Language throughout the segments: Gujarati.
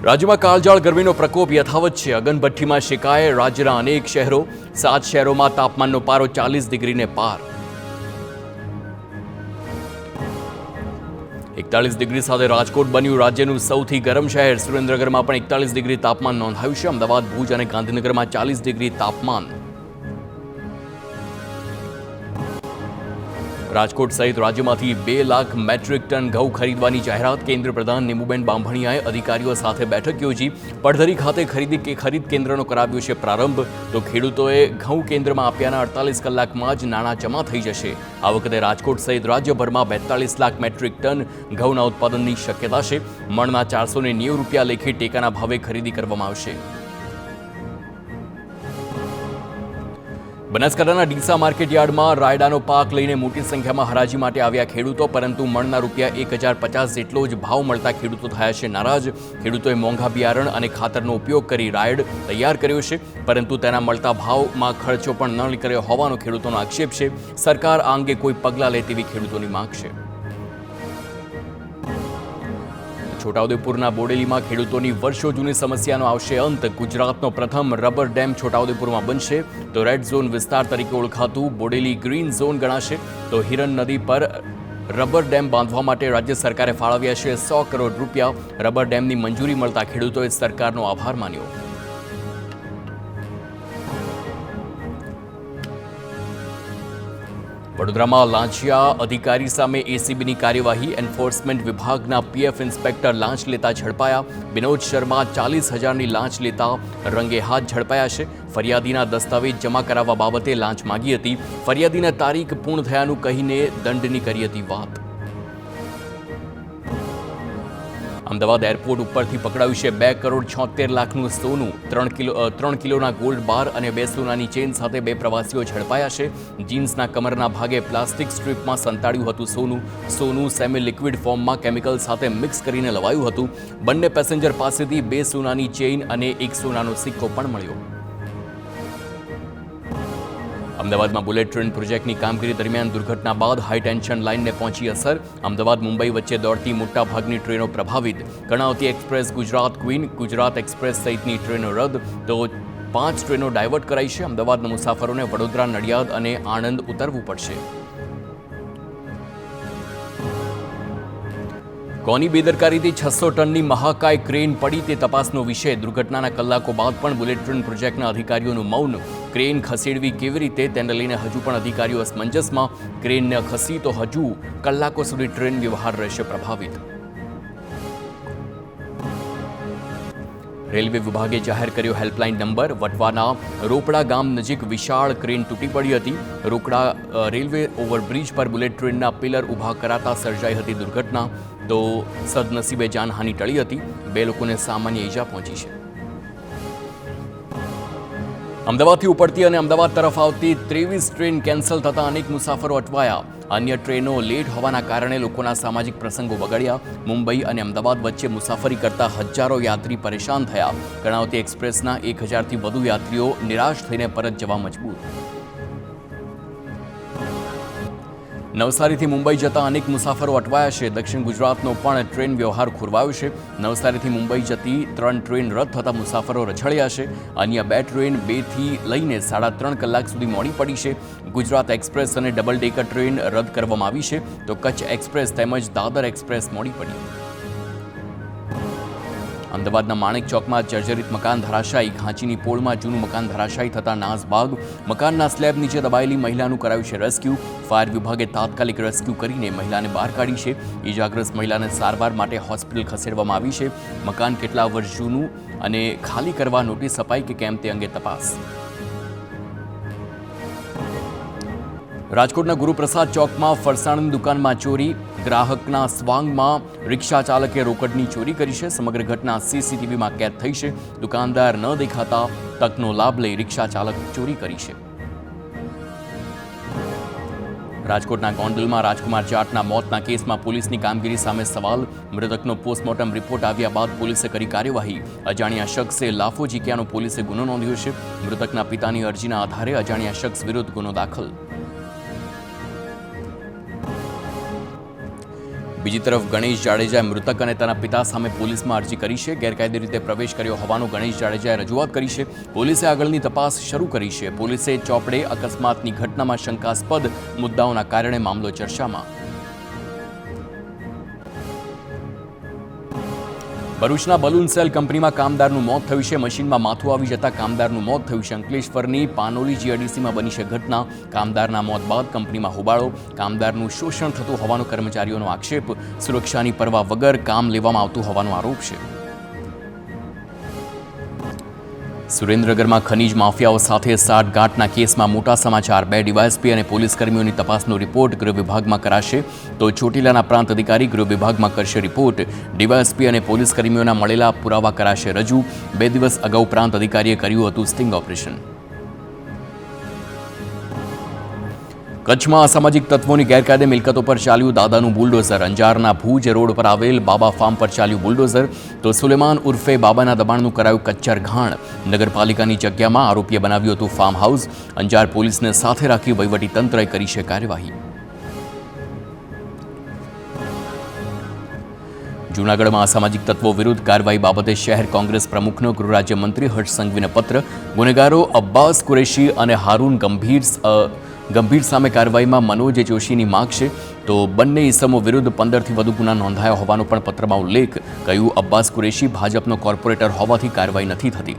રાજ્યમાં કાળઝાળ ગરમીનો પ્રકોપ યથાવત છે। અગનભઠ્ઠીમાં શેકાય રાજ્યના અનેક શહેરો। 7 શહેરોમાં તાપમાનનો પારો 40 ડિગ્રીને પાર। 41 ડિગ્રી સાથે રાજકોટ બન્યું રાજ્યનું સૌથી ગરમ શહેર। સુરેન્દ્રનગરમાં પણ 41 ડિગ્રી તાપમાન નોંધાયું છે। અમદાવાદ, ભુજ અને ગાંધીનગરમાં 40 ડિગ્રી તાપમાન। રાજકોટ સહિત રાજ્યમાંથી 2 લાખ મેટ્રિક ટન ઘઉં ખરીદવાની જાહેરાત। કેન્દ્રીય પ્રધાન નીમુબેન બાંભણિયાએ અધિકારીઓ સાથે બેઠક યોજી। પડધરી ખાતે ખરીદ કેન્દ્રનો કરાવ્યો છે પ્રારંભ। તો ખેડૂતોએ ઘઉં કેન્દ્રમાં આપ્યાના 48 કલાકમાં જ નાણાં જમા થઈ જશે। આ વખતે રાજકોટ સહિત રાજ્યભરમાં 42 લાખ મેટ્રિક ટન ઘઉંના ઉત્પાદનની શક્યતા છે। મણના 490 રૂપિયા લેખે ટેકાના ભાવે ખરીદી કરવામાં આવશે। બનાસકાંઠાના ડીસા માર્કેટ યાર્ડમાં રાયડાનો પાક લઈને મોટી સંખ્યામાં હરાજી માટે આવ્યા ખેડૂતો, પરંતુ મણના રૂપિયા 1050 જેટલો જ ભાવ મળતા ખેડૂતો થયા છે નારાજ। ખેડૂતોએ મોંઘા બિયારણ અને ખાતરનો ઉપયોગ કરી રાયડ તૈયાર કર્યો છે, પરંતુ તેના મળતા ભાવમાં ખર્ચો પણ ન કર્યો હોવાનો ખેડૂતોનો આક્ષેપ છે। સરકાર આ અંગે કોઈ પગલાં લે તેવી ખેડૂતોની માંગ છે। છોટાઉદેપુરના બોડેલીમાં ખેડૂતોની વર્ષો જૂની સમસ્યાનો આવશે અંત। ગુજરાતનો પ્રથમ રબર ડેમ છોટાઉદેપુરમાં બનશે। તો રેડ ઝોન વિસ્તાર તરીકે ઓળખાતું બોડેલી ગ્રીન ઝોન ગણાશે। તો હિરન નદી પર રબર ડેમ બાંધવા માટે રાજ્ય સરકારે ફાળવ્યા છે 100 કરોડ રૂપિયા। રબર ડેમની મંજૂરી મળતા ખેડૂતોએ સરકારનો આભાર માન્યો। વડોદરામાં લાંચિયા અધિકારી સામે એસીબીની કાર્યવાહી। એન્ફોર્સમેન્ટ વિભાગના પીએફ ઇન્સ્પેક્ટર લાંચ લેતા ઝડપાયા। વિનોદ શર્મા 40,000ની લાંચ લેતા રંગે હાથ ઝડપાયા છે। ફરિયાદીના દસ્તાવેજ જમા કરાવવા બાબતે લાંચ માંગી હતી। ફરિયાદીના તારીખ પૂર્ણ થયાનું કહીને દંડની કરી હતી વાત। અમદાવાદ એરપોર્ટ ઉપરથી પકડાયું છે 2 કરોડ 76 લાખનું સોનું। 3 કિલોના ગોલ્ડ બાર અને 2 સોનાની ચેન સાથે 2 પ્રવાસીઓ ઝડપાયા છે। જીન્સના કમરના ભાગે પ્લાસ્ટિક સ્ટ્રીપમાં સંતાડ્યું હતું સોનું। સોનું સેમી લિક્વિડ ફોર્મમાં કેમિકલ સાથે મિક્સ કરીને લવાયું હતું। બંને પેસેન્જર પાસેથી 2 સોનાની ચેઇન અને 1 સોનાનો સિક્કો પણ મળ્યો। અમદાવાદમાં બુલેટ ટ્રેન પ્રોજેક્ટની કામગીરી દરમિયાન દુર્ઘટના બાદ હાઈ ટેન્શન લાઇનને પહોંચી અસર। અમદાવાદ મુંબઈ વચ્ચે દોડતી મોટાભાગની ટ્રેનો પ્રભાવિત। Karnavati express, Gujarat queen, Gujarat express સહિતની ટ્રેનો રદ। તો 5 ટ્રેનો ડાયવર્ટ કરાઈ છે। અમદાવાદના મુસાફરોને વડોદરા, નડિયાદ અને આણંદ ઉતરવું પડશે। કોની બેદરકારીથી 600 ટનની મહાકાય ક્રેન પડી તે તપાસનો વિષય। દુર્ઘટનાના કલાકો બાદ પણ બુલેટ ટ્રેન પ્રોજેક્ટના અધિકારીઓનું મૌન। ક્રેન ખસેડવી કેવી રીતે તેને લઈને હજુ પણ અધિકારીઓ અસમંજસમાં। ક્રેન ન ખસી તો હજુ કલાકો સુધી ટ્રેન વ્યવહાર રહેશે પ્રભાવિત। રેલવે વિભાગે જાહેર કર્યો હેલ્પલાઇન નંબર। વટવાના રોકડા ગામ નજીક વિશાળ ક્રેન તૂટી પડી હતી। રોકડા રેલવે ઓવરબ્રિજ પર બુલેટ ટ્રેનના પિલર ઊભા કરાતા સર્જાઈ હતી દુર્ઘટના। તો સદનસીબે જાનહાનિ ટળી હતી। 2 લોકોને સામાન્ય ઈજા પહોંચી છે। અમદાવાદથી ઉપડતી અને અમદાવાદ તરફ આવતી 23 ટ્રેન કેન્સલ થતાં અનેક મુસાફરો અટવાયા। અન્ય ટ્રેનો લેટ હોવાના કારણે લોકોના સામાજિક પ્રસંગો બગડ્યા। મુંબઈ અને અમદાવાદ વચ્ચે મુસાફરી કરતા હજારો યાત્રી પરેશાન થયા। કર્ણાવતી એક્સપ્રેસના 1000થી વધુ યાત્રીઓ નિરાશ થઈને પરત જવા મજબૂર। નવસારીથી મુંબઈ જતા અનેક મુસાફરો અટવાયા છે। દક્ષિણ ગુજરાતનો પણ ટ્રેન વ્યવહાર ખોરવાયો છે। નવસારીથી મુંબઈ જતી 3 ટ્રેન રદ થતા મુસાફરો રઝળ્યા છે। અન્ય 2 ટ્રેન 2 થી લઈને 3.5 કલાક સુધી મોડી પડી છે। ગુજરાત એક્સપ્રેસ અને ડબલ ડેકર ટ્રેન રદ કરવામાં આવી છે। તો કચ્છ એક્સપ્રેસ તેમજ દાદર એક્સપ્રેસ મોડી પડી। અમદાવાદના માણેક ચોકમાં જર્જરિત મકાન ધરાશાયી। ખાંચીની પોળમાં જૂનું મકાન ધરાશાયી થતાં નાસભાગ। મકાનના સ્લેબ નીચે દબાયેલી મહિલાનું કરાયું છે રેસ્ક્યુ। ફાયર વિભાગે તાત્કાલિક રેસ્ક્યુ કરીને મહિલાને બહાર કાઢી છે। ઇજાગ્રસ્ત મહિલાને સારવાર માટે હોસ્પિટલ ખસેડવામાં આવી છે। મકાન કેટલા વર્ષ જૂનું અને ખાલી કરવા નોટિસ અપાઈ કે કેમ તે અંગે તપાસ। રાજકોટના ગુરુપ્રસાદ ચોકમાં ફરસાણની દુકાનમાં ચોરી। ગ્રાહકના સ્વાંગમાં રિક્ષા ચાલકે રોકડની ચોરી કરી છે। સમગ્ર ઘટના સીસીટીવીમાં કેદ થઈ છે। દુકાનદાર ન દેખાતા તકનો લાભ લઈ રિક્ષા ચાલક ચોરી કરી છે। રાજકોટના ગોંડલમાં રાજકુમાર જાટના મોતના કેસમાં પોલીસની કામગીરી સામે સવાલ। મૃતકનો પોસ્ટમોર્ટમ રિપોર્ટ આવ્યા બાદ પોલીસે કરી કાર્યવાહી। અજાણ્યા શખ્સે લાફો ઝીક્યાનો પોલીસે ગુનો નોંધ્યો છે। મૃતકના પિતાની અરજીના આધારે અજાણ્યા શખ્સ વિરુદ્ધ ગુનો દાખલ। બીજી તરફ ગણેશ જાડેજાએ મૃતક અને તેના પિતા સામે પોલીસમાં અરજી કરી છે. ગેરકાયદે રીતે પ્રવેશ કર્યો હોવાનું ગણેશ જાડેજાએ રજૂઆત કરી છે. પોલીસે આગળની તપાસ શરૂ કરી છે. પોલીસે ચોપડે અકસ્માતની ઘટનામાં શંકાસ્પદ મુદ્દાઓના કારણે મામલો ચર્ચામાં. ભરૂચના બલૂન સેલ કંપનીમાં કામદારનું મોત થયું છે. મશીનમાં માથું આવી જતા કામદારનું મોત થયું છે. અંકલેશ્વરની પાનોલી જીઆઈડીસીમાં બની છે ઘટના. કામદારના મોત બાદ કંપનીમાં હોબાળો. કામદારનું શોષણ થતું હોવાનો કર્મચારીઓનો આક્ષેપ. સુરક્ષાની પરવા વગર કામ લેવામાં આવતું હોવાનો આરોપ છે. સુરેન્દ્રનગરમાં ખનીજ માફિયાઓ સાથે સાઠગાંઠના કેસમાં મોટા સમાચાર. 2 ડીવાયએસપી અને પોલીસ કર્મીઓની તપાસનો રિપોર્ટ ગૃહ વિભાગમાં કરાશે. તો ચોટીલાના પ્રાંત અધિકારી ગૃહ વિભાગમાં કરશે રિપોર્ટ. ડીવાયએસપી અને પોલીસ કર્મીઓના મળેલા પુરાવા કરાશે રજૂ. 2 દિવસ અગાઉ પ્રાંત અધિકારીએ કર્યું હતું સ્ટિંગ ઓપરેશન. કચ્છમાં અસામાજિક તત્વોની ગેરકાયદે મિલકતો પર ચાલ્યું દાદાનું બુલડોઝર. અંજારના ભુજ રોડ પર આવેલ બાબા ફાર્મ પર ચાલ્યું બુલડોઝર. તો સુલેમાન ઉર્ફે બાબાના દબાણનું કરાયું કચ્છર ઘાણ. નગરપાલિકાની જગ્યામાં આરોપીએ બનાવ્યું હતું ફાર્મ હાઉસ. અંજાર પોલીસને સાથે રાખી વહીવટી તંત્રએ કરી છે કાર્યવાહી. જૂનાગઢમાં અસામાજિક તત્વો વિરુદ્ધ કાર્યવાહી બાબતે શહેર કોંગ્રેસ પ્રમુખનો ગૃહ રાજ્યમંત્રી હર્ષ સંઘવીને પત્ર. ગુનેગારો અબ્બાસ કુરેશી અને હારૂન ગંભીર સામે કાર્યવાહીમાં મનોજ જોશીની માગ છે. તો બંને ઇસમો વિરુદ્ધ 15થી વધુ ગુના નોંધાયા હોવાનો પણ પત્રમાં ઉલ્લેખ. કહ્યું અબ્બાસ કુરેશી ભાજપનો કોર્પોરેટર હોવાથી કાર્યવાહી નથી થતી.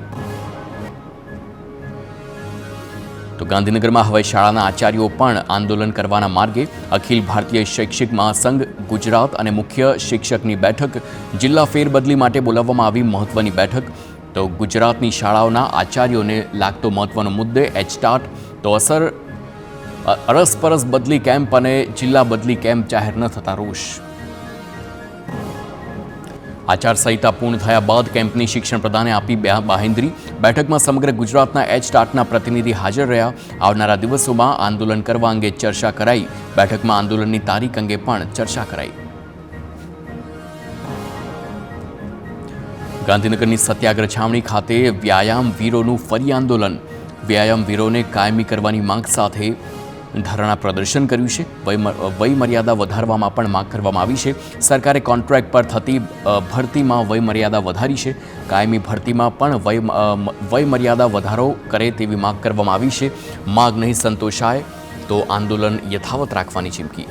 તો ગાંધીનગરમાં હવે શાળાના આચાર્યો પણ આંદોલન કરવાના માર્ગે. અખિલ ભારતીય શૈક્ષિક મહાસંઘ ગુજરાત અને મુખ્ય શિક્ષકની બેઠક. જિલ્લા ફેરબદલી માટે બોલાવવામાં આવી મહત્વની બેઠક. તો ગુજરાતની શાળાઓના આચાર્યોને લાગતો મહત્વનો મુદ્દે એચટાટ. તો અરસપરસ બદલી કેમ્પ અને જિલ્લા બદલી કેમ્પ જાહેર ન થતા રોષ. આચારસંહિતા પૂર્ણ થયા બાદ કેમ્પની શિક્ષણ પ્રધાને આપી બાહેંધરી. બેઠકમાં સમગ્ર ગુજરાતના એચટાટના પ્રતિનિધિ હાજર રહ્યા. આવનારા દિવસોમાં આંદોલન કરવા અંગે ચર્ચા કરાઈ. બેઠકમાં આંદોલનની તારીખ અંગે પણ ચર્ચા કરાઈ. ગાંધીનગરની સત્યાગ્રહ છાવણી ખાતે વ્યાયામ વીરોનું ફરી આંદોલન. વ્યાયામ વીરોને કાયમી કરવાની માંગ સાથે ધરણા પ્રદર્શન કર્યું છે. વય મર્યાદા વધારવામાં પણ માંગ કરવામાં આવી છે. સરકારે કોન્ટ્રાક્ટ પર થતી ભરતીમાં વય મર્યાદા વધારી છે. કાયમી ભરતીમાં પણ વય મર્યાદા વધારો કરે તેવી માંગ કરવામાં આવી છે. માંગ નહીં સંતોષાય તો આંદોલન યથાવત રાખવાની ચીમકી.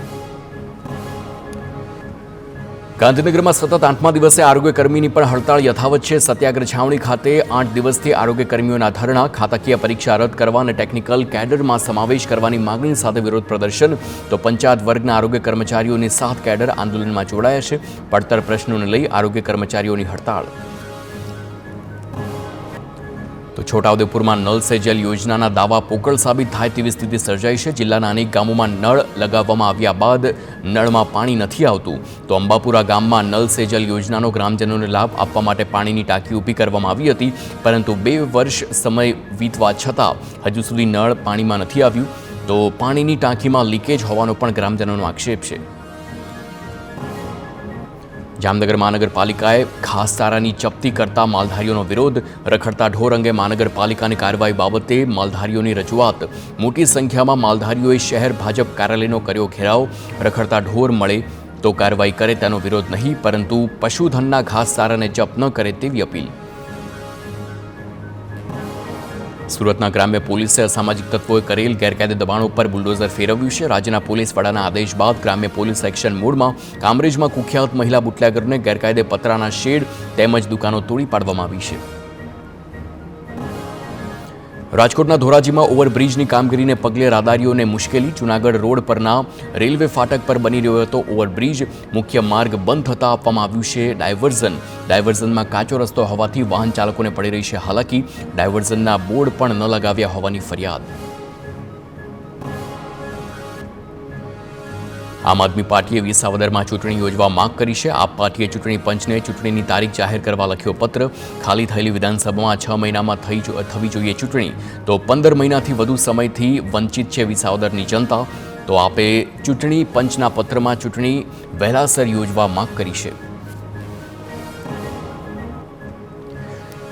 ગાંધીનગરમાં સતત 8મા દિવસે આરોગ્યકર્મીની પણ હડતાળ યથાવત છે. સત્યાગ્રહ છાવણી ખાતે 8 દિવસથી આરોગ્યકર્મીઓના ધરણા. ખાતાકીય પરીક્ષા રદ કરવા અને ટેકનિકલ કેડરમાં સમાવેશ કરવાની માંગણી સાથે વિરોધ પ્રદર્શન. તો પંચાયત વર્ગના આરોગ્ય કર્મચારીઓની 7 કેડર આંદોલનમાં જોડાયા છે. પડતર પ્રશ્નોને લઈ આરોગ્ય કર્મચારીઓની હડતાળ. તો છોટાઉદેપુરમાં નળ સે જલ યોજનાના દાવા પોકળ સાબિત થાય તેવી સ્થિતિ સર્જાઈ છે. જિલ્લાના અનેક ગામોમાં નળ લગાવવામાં આવ્યા બાદ નળમાં પાણી નથી આવતું. તો અંબાપુરા ગામમાં નળ સે જલ યોજનાનો ગ્રામજનોને લાભ આપવા માટે પાણીની ટાંકી ઊભી કરવામાં આવી હતી. પરંતુ 2 વર્ષ સમય વીતવા છતાં હજુ સુધી નળ પાણીમાં નથી આવ્યું. તો પાણીની ટાંકીમાં લીકેજ હોવાનો પણ ગ્રામજનોનો આક્ષેપ છે. જામનગર મહાનગરપાલિકાએ ઘાસચારાની જપ્તી કરતા માલધારીઓનો વિરોધ. રખડતા ઢોર અંગે મહાનગરપાલિકાની કાર્યવાહી બાબતે માલધારીઓની રજૂઆત. મોટી સંખ્યામાં માલધારીઓએ શહેર ભાજપ કાર્યાલયનો કર્યો ઘેરાવ. રખડતા ઢોર મળે તો કાર્યવાહી કરે તેનો વિરોધ નહીં, પરંતુ પશુધનના ઘાસચારાને જપ્ત ન કરે તેવી અપીલ. સુરતના ગ્રામ્ય પોલીસે અસામાજિક તત્વોએ કરેલ ગેરકાયદે દબાણો પર બુલડોઝર ફેરવ્યું છે. રાજ્યના પોલીસ વડાના આદેશ બાદ ગ્રામ્ય પોલીસ એક્શન મોડમાં કામરેજમાં કુખ્યાત મહિલા બુટલેગરને ગેરકાયદે પતરાના શેડ તેમજ દુકાનો તોડી પાડવામાં આવી છે. રાજકોટના ધોરાજીમાં ઓવરબ્રિજની કામગીરીને પગલે રાહદારીઓને મુશ્કેલી. જૂનાગઢ રોડ પરના રેલવે ફાટક પર બની રહ્યો હતો ઓવરબ્રિજ. મુખ્ય માર્ગ બંધ થતાં આપવામાં આવ્યું છે ડાયવર્ઝન. ડાયવર્ઝનમાં કાચો રસ્તો હોવાથી વાહન ચાલકોને પડી રહી છે હાલાકી. ડાયવર્ઝનના બોર્ડ પણ ન લગાવ્યા હોવાની ફરિયાદ. આમ આદમી પાર્ટીએ વિસાવદરમાં ચૂંટણી યોજવા માંગ કરી છે. આપ પાર્ટીએ ચૂંટણી પંચને ચૂંટણીની તારીખ જાહેર કરવા લખ્યો પત્ર. ખાલી થયેલી વિધાનસભામાં 6 મહિનામાં થવી જોઈએ ચૂંટણી. તો 15 મહિનાથી વધુ સમયથી વંચિત છે વિસાવદરની જનતા. તો આપે ચૂંટણી પંચના પત્રમાં ચૂંટણી વહેલાસર યોજવા માંગ કરી છે.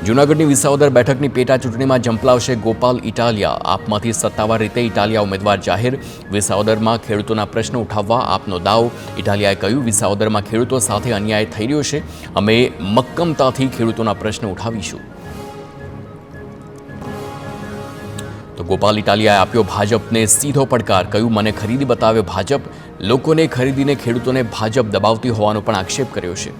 જૂનાગઢની વિસાવદર બેઠકની પેટા ચૂંટણીમાં ઝંપલાવશે ગોપાલ ઇટાલિયા. આપમાંથી સત્તાવાર રીતે ઇટાલિયા ઉમેદવાર જાહેર. વિસાવદરમાં ખેડૂતોના પ્રશ્નો ઉઠાવવા આપનો દાવ. ઇટાલિયાએ કહ્યું, વિસાવદરમાં ખેડૂતો સાથે અન્યાય થઈ રહ્યો છે. અમે મક્કમતાથી ખેડૂતોના પ્રશ્નો ઉઠાવીશું. તો ગોપાલ ઇટાલિયાએ આપ્યો ભાજપને સીધો પડકાર. કહ્યું, મને ખરીદી બતાવે ભાજપ. લોકોને ખરીદીને ખેડૂતોને ભાજપ દબાવતી હોવાનો પણ આક્ષેપ કર્યો છે.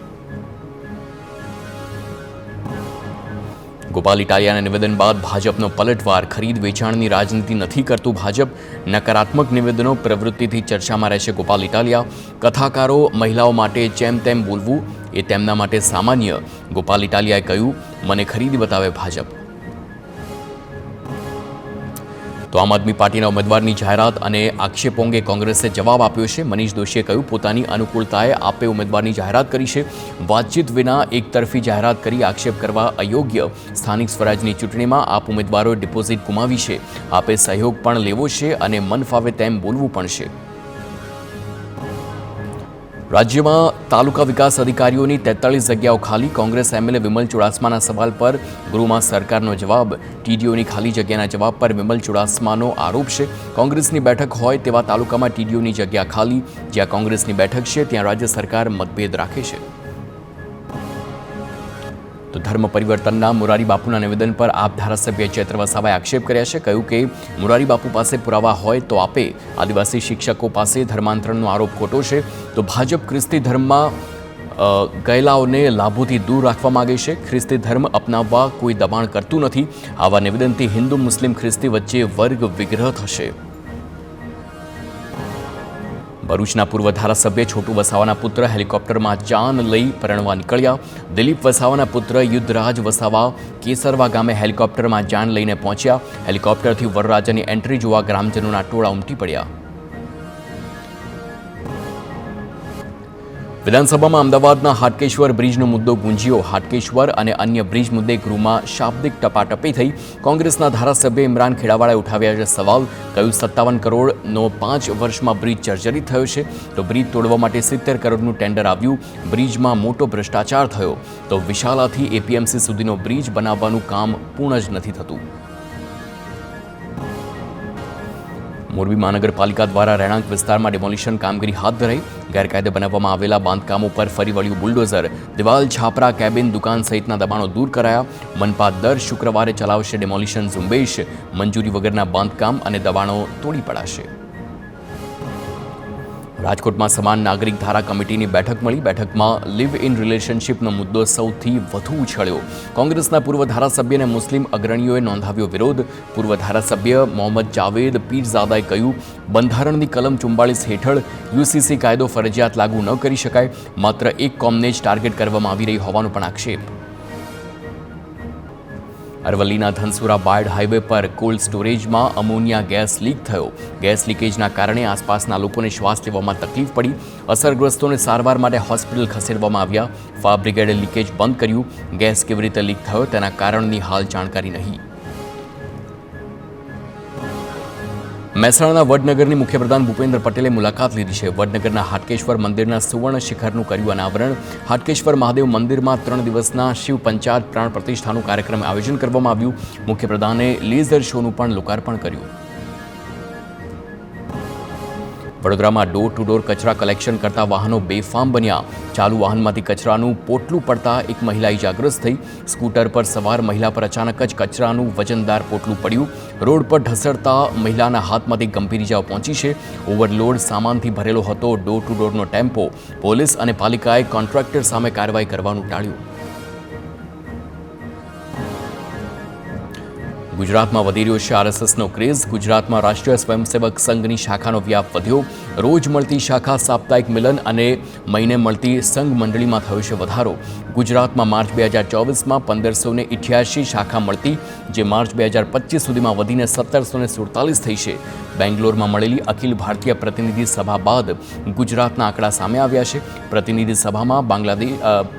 ગોપાલ ઇટાલિયાના નિવેદન બાદ ભાજપનો પલટવાર. ખરીદ વેચાણની રાજનીતિ નથી કરતું ભાજપ. નકારાત્મક નિવેદનો પ્રવૃત્તિથી ચર્ચામાં રહેશે ગોપાલ ઇટાલિયા. કથાકારો મહિલાઓ માટે જેમ તેમ બોલવું એ તેમના માટે સામાન્ય. ગોપાલ ઇટાલિયાએ કહ્યું, મને ખરીદી બતાવે ભાજપ. તો આમ આદમી પાર્ટીના ઉમેદવારની જાહેરાત અને આક્ષેપો અંગે કોંગ્રેસે જવાબ આપ્યો છે. મનીષ દોશીએ કહ્યું, પોતાની અનુકૂળતાએ આપે ઉમેદવારની જાહેરાત કરી છે. વાતચીત વિના એકતરફી જાહેરાત કરી આક્ષેપ કરવા અયોગ્ય. સ્થાનિક સ્વરાજની ચૂંટણીમાં આપ ઉમેદવારોએ ડિપોઝિટ ગુમાવી છે. આપે સહયોગ પણ લેવો છે અને મન ફાવે તેમ બોલવું પણ છે. રાજ્યમાં તાલુકા વિકાસ અધિકારીઓની 43 જગ્યાઓ ખાલી. કોંગ્રેસ એમએલએ વિમલ ચુડાસમાના સવાલ પર ગૃહમાં સરકારનો જવાબ. ટીડીઓની ખાલી જગ્યાના જવાબ પર વિમલ ચુડાસમાનો આરોપ છે. કોંગ્રેસની બેઠક હોય તેવા તાલુકામાં ટીડીઓની જગ્યા ખાલી. જ્યાં કોંગ્રેસની બેઠક છે ત્યાં રાજ્ય સરકાર મતભેદ રાખે છે. તો ધર્મ પરિવર્તનના મોરારી બાપુના નિવેદન પર આપ ધારાસભ્ય ચૈત્ર વસાવાએ આક્ષેપ કર્યા છે. કહ્યું કે મોરારી બાપુ પાસે પુરાવા હોય તો આપે. આદિવાસી શિક્ષકો પાસે ધર્માંતરણનો આરોપ ખોટો છે. તો ભાજપ ખ્રિસ્તી ધર્મમાં ગયેલાઓને લાભોથી દૂર રાખવા માંગે છે. ખ્રિસ્તી ધર્મ અપનાવવા કોઈ દબાણ કરતું નથી. આવા નિવેદનથી હિન્દુ મુસ્લિમ ખ્રિસ્તી વચ્ચે વર્ગ વિગ્રહ થશે. ભરૂચના પૂર્વ ધારાસભ્ય છોટુ વસાવાના પુત્ર હેલિકોપ્ટરમાં જાન લઈ પરણવા નીકળ્યા. દિલીપ વસાવાના પુત્ર યુદ્ધરાજ વસાવા કેસરવા ગામે હેલિકોપ્ટરમાં જાન લઈને પહોંચ્યા. હેલિકોપ્ટરથી વરરાજાની એન્ટ્રી જોવા ગ્રામજનોના ટોળા ઉમટી પડ્યા. વિધાનસભામાં અમદાવાદના હાટકેશ્વર બ્રિજનો મુદ્દો ગુંજ્યો. હાટકેશ્વર અને અન્ય બ્રિજ મુદ્દે ગૃહમાં શાબ્દિક ટપાટપી થઈ. કોંગ્રેસના ધારાસભ્ય ઇમરાન ખેડાવાળાએ ઉઠાવ્યા છે સવાલ. કહ્યું, 57 કરોડનો 5 વર્ષમાં બ્રિજ જર્જરિત થયો છે. તો બ્રિજ તોડવા માટે 70 કરોડનું ટેન્ડર આવ્યું. બ્રિજમાં મોટો ભ્રષ્ટાચાર થયો. તો વિશાલાથી એપીએમસી સુધીનો બ્રિજ બનાવવાનું કામ પૂર્ણ જ નથી થતું. મોરબી મહાનગરપાલિકા દ્વારા રહેણાંક વિસ્તારમાં ડેમોલિશન કામગીરી હાથ ધરાઈ. ગેરકાયદે બનાવવામાં આવેલા બાંધકામો પર ફરી વળ્યું બુલડોઝર. દિવાલ, છાપરા, કેબિન, દુકાન સહિતના દબાણો દૂર કરાયા. મનપા દર શુક્રવારે ચલાવશે ડેમોલિશન ઝુંબેશ. મંજૂરી વગરના બાંધકામ અને દબાણો તોડી પડાશે. રાજકોટમાં સમાન નાગરિક ધારા કમિટીની બેઠક મળી. બેઠકમાં લિવ ઇન રિલેશનશિપનો મુદ્દો સૌથી વધુ ઉછળ્યો. કોંગ્રેસના પૂર્વ ધારાસભ્ય અને મુસ્લિમ અગ્રણીઓએ નોંધાવ્યો વિરોધ. પૂર્વ ધારાસભ્ય મોહમ્મદ જાવેદ પીરઝાદાએ કહ્યું, બંધારણની કલમ 44 હેઠળ યુસીસી કાયદો ફરજિયાત લાગુ ન કરી શકાય. માત્ર એક કોમને જ ટાર્ગેટ કરવામાં આવી રહી હોવાનો પણ આક્ષેપ. અરવલ્લીના ધનસુરા બાયડ હાઈવે પર કોલ્ડ સ્ટોરેજમાં અમોનિયા ગેસ લીક થયો. ગેસ લીકેજના કારણે આસપાસના લોકોને શ્વાસ લેવામાં તકલીફ પડી. અસરગ્રસ્તોને સારવાર માટે હોસ્પિટલ ખસેડવામાં આવ્યા. ફાયર બ્રિગેડે લીકેજ બંધ કર્યું. ગેસ કેવી રીતે લીક થયો તેના કારણની હાલ જાણકારી નહીં. મહેસાણાના વડનગરની મુખ્યપ્રધાન ભૂપેન્દ્ર પટેલે મુલાકાત લીધી છે. વડનગરના હાટકેશ્વર મંદિરના સુવર્ણ શિખરનું કર્યું અનાવરણ. હાટકેશ્વર મહાદેવ મંદિરમાં 3 દિવસના શિવ પંચાયત પ્રાણ પ્રતિષ્ઠાનું કાર્યક્રમ આયોજન કરવામાં આવ્યું. મુખ્યપ્રધાને લેઝર શોનું પણ લોકાર્પણ કર્યું. વડોદરામાં ડોર ટુ ડોર કચરા કલેક્શન કરતા વાહનો બેફામ બન્યા. ચાલુ વાહનમાંથી કચરાનું પોટલું પડતા એક મહિલા ઇજાગ્રસ્ત થઈ. સ્કૂટર પર સવાર મહિલા પર અચાનક જ કચરાનું વજનદાર પોટલું પડ્યું. રોડ પર ઢસડતા મહિલાના હાથમાંથી ગંભીર ઇજાઓ પહોંચી છે. ઓવરલોડ સામાનથી ભરેલો હતો ડોર ટુ ડોરનો ટેમ્પો. પોલીસ અને પાલિકાએ કોન્ટ્રાક્ટર સામે કાર્યવાહી કરવાનું ટાળ્યું. ગુજરાતમાં વધી રહ્યો છે આરએસએસનો ક્રેઝ. ગુજરાતમાં રાષ્ટ્રીય સ્વયંસેવક સંઘની શાખાનો વ્યાપ વધ્યો. રોજ મળતી શાખા સાપ્તાહિક મિલન અને મહિને મળતી સંઘ મંડળીમાં થયો છે વધારો. ગુજરાતમાં માર્ચ 2024માં 1588 શાખા મળતી, જે માર્ચ 2025 સુધીમાં વધીને 1747 થઈ છે. બેંગ્લોરમાં મળેલી અખિલ ભારતીય પ્રતિનિધિ સભા બાદ ગુજરાતના આંકડા સામે આવ્યા છે. પ્રતિનિધિ સભામાં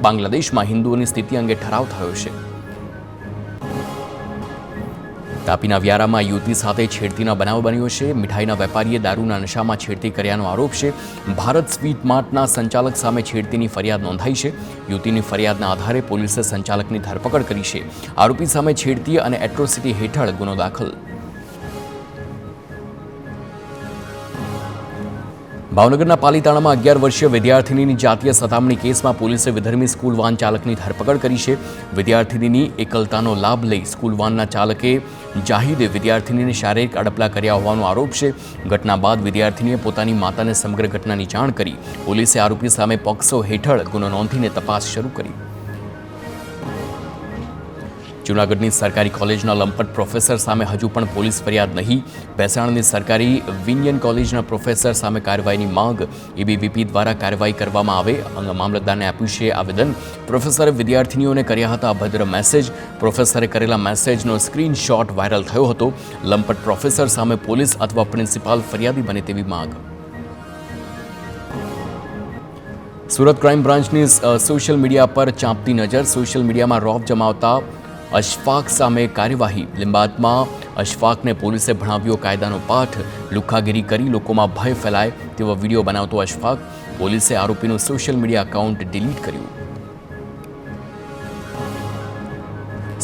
બાંગ્લાદેશમાં હિન્દુઓની સ્થિતિ અંગે ઠરાવ થયો છે. તાપીના વ્યારામાં યુવતી સાથે છેડતીનો બનાવ બન્યો છે. મીઠાઈના વેપારીએ દારૂના નશામાં છેડતી કર્યાનો આરોપ છે. ભારત સ્વીટ માર્ટના સંચાલક સામે છેડતીની ફરિયાદ નોંધાઈ છે. યુવતીની ફરિયાદના આધારે પોલીસે સંચાલકની ધરપકડ કરી છે. આરોપી સામે છેડતી અને એટ્રોસિટી હેઠળ ગુનો દાખલ. ભાવનગરના પાલીતાણામાં 11 વર્ષીય વિદ્યાર્થિનીની જાતીય સતામણી કેસમાં પોલીસે વિધર્મી સ્કૂલ વાન ચાલકની ધરપકડ કરી છે. વિદ્યાર્થિનીની એકલતાનો લાભ લઈ સ્કૂલ વાનના ચાલકે જાહિદે વિદ્યાર્થિનીને શારીરિક અડપલા કર્યા હોવાનો આરોપ છે. ઘટના બાદ વિદ્યાર્થિનીએ પોતાની માતાને સમગ્ર ઘટનાની જાણ કરી. પોલીસે આરોપી સામે પોક્સો હેઠળ ગુનો નોંધીને તપાસ શરૂ કરી. જૂનાગઢની સરકારી કોલેજના લંપટ પ્રોફેસર સામે હજુ પણ પોલીસ ફરિયાદ નહીં. ભેસાણની સરકારી વિનિયન કોલેજના પ્રોફેસર સામે કાર્યવાહીની માંગ. એબીવીપી દ્વારા કાર્યવાહી કરવામાં આવે. મામલતદારને આપ્યું છે આવેદન. પ્રોફેસરે વિદ્યાર્થીનીઓને કર્યા હતા અભદ્ર મેસેજ. પ્રોફેસરે કરેલા મેસેજનો સ્ક્રીનશોટ વાયરલ થયો હતો. લંપટ પ્રોફેસર સામે પોલીસ અથવા પ્રિન્સિપાલ ફરિયાદી બને તેવી માંગ. સુરત ક્રાઇમ બ્રાન્ચની સોશિયલ મીડિયા પર ચાંપતી નજર. સોશિયલ મીડિયામાં રોફ જમાવતા અશફાક સામે કાર્યવાહી. લીંબાદમાં અશફાકને પોલીસે ભણાવ્યો કાયદાનો પાઠ. લુખ્ખાગીરી કરી લોકોમાં ભય ફેલાય તેવો વિડીયો બનાવતો અશફાક. પોલીસે આરોપીનું સોશિયલ મીડિયા એકાઉન્ટ ડિલીટ કર્યું.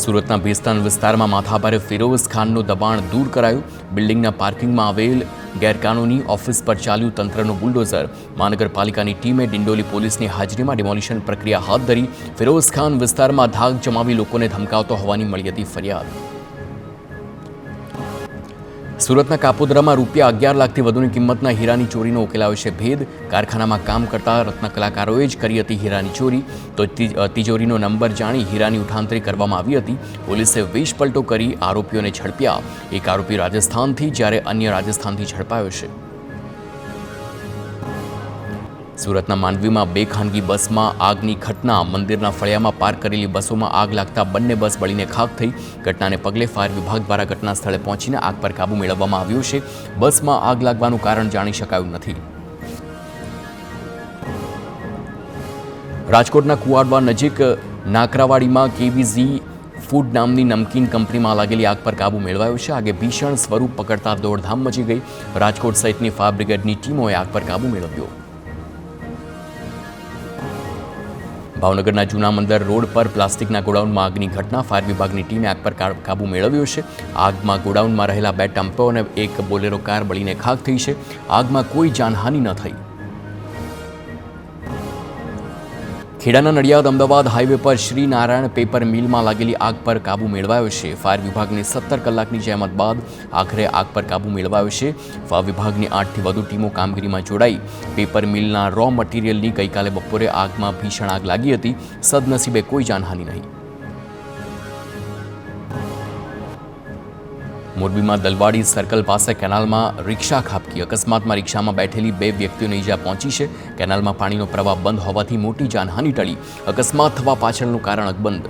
સુરતના ભેસ્તાન વિસ્તારમાં માથાભારે ફિરોઝ ખાનનું દબાણ દૂર કરાયું. બિલ્ડિંગના પાર્કિંગમાં આવેલ ગેરકાનૂની ઓફિસ પર ચાલ્યું તંત્રનું બુલડોઝર. મહાનગરપાલિકાની ટીમે ડિંડોલી પોલીસની હાજરીમાં ડિમોલિશન પ્રક્રિયા હાથ ધરી. ફિરોઝ ખાન વિસ્તારમાં ધાક જમાવી લોકોને ધમકાવતો હોવાની મળી હતી ફરિયાદ. સુરતના કાપોદ્રામાં રૂપિયા 11 લાખથી વધુની કિંમતના હીરાની ચોરીનો ઉકેલાયો છે ભેદ. કારખાનામાં કામ કરતા રત્ન કલાકારોએ જ કરી હતી હીરાની ચોરી. તો તિજોરીનો નંબર જાણી હીરાની ઉઠાંતરી કરવામાં આવી હતી. પોલીસે વેશ પલટો કરી આરોપીઓને ઝડપ્યા. એક આરોપી રાજસ્થાનથી જ્યારે અન્ય રાજસ્થાનથી ઝડપાયો છે. સુરતના માંડવીમાં 2 ખાનગી બસમાં આગની ઘટના. મંદિરના ફળિયામાં પાર્ક કરેલી બસોમાં આગ લાગતા બંને બસ બળીને ખાખ થઈ. ઘટનાને પગલે ફાયર વિભાગ દ્વારા ઘટના સ્થળે પહોંચીને આગ પર કાબૂ મેળવવામાં આવ્યો છે. બસમાં આગ લાગવાનું કારણ જાણી શકાયું નથી. રાજકોટના કુવાડવા નજીક નાકરાવાડીમાં કેવીઝી ફૂડ નામની નમકીન કંપનીમાં લાગેલી આગ પર કાબૂ મેળવાયો છે. આગે ભીષણ સ્વરૂપ પકડતા દોડધામ મચી ગઈ. રાજકોટ સહિતની ફાયર બ્રિગેડની ટીમોએ આગ પર કાબૂ મેળવ્યો. ભાવનગરના જૂના મંદર રોડ પર પ્લાસ્ટિકના ગોડાઉનમાં આગની ઘટના. ફાયર વિભાગની ટીમે આગ પર કાબૂ મેળવ્યો છે. આગમાં ગોડાઉનમાં રહેલા 2 ટેમ્પો અને એક બોલેરો કાર બળીને ખાખ થઈ છે. આગમાં કોઈ જાનહાનિ ન થઈ. ખેડાના નડિયાદ અમદાવાદ હાઈવે પર શ્રી નારાયણ પેપર મિલમાં લાગેલી આગ પર કાબૂ મેળવાયો છે. ફાયર વિભાગની 17 કલાકની જહેમત બાદ આખરે આગ પર કાબૂ મેળવાયો છે. ફાયર વિભાગની 8થી વધુ ટીમો કામગીરીમાં જોડાઈ. પેપર મિલના રો મટીરિયલની ગઈકાલે બપોરે આગમાં ભીષણ આગ લાગી હતી. સદનસીબે કોઈ જાનહાનિ નહીં. મોરબીમાં દલવાડી સર્કલ પાસે કેનાલમાં રિક્ષા ખાબકી. અકસ્માતમાં રિક્ષામાં બેઠેલી 2 વ્યક્તિઓને ઈજા પહોંચી છે. કેનાલમાં પાણીનો પ્રવાહ બંધ હોવાથી મોટી જાનહાનિ ટળી. અકસ્માત થવા પાછળનું કારણ અકબંધ.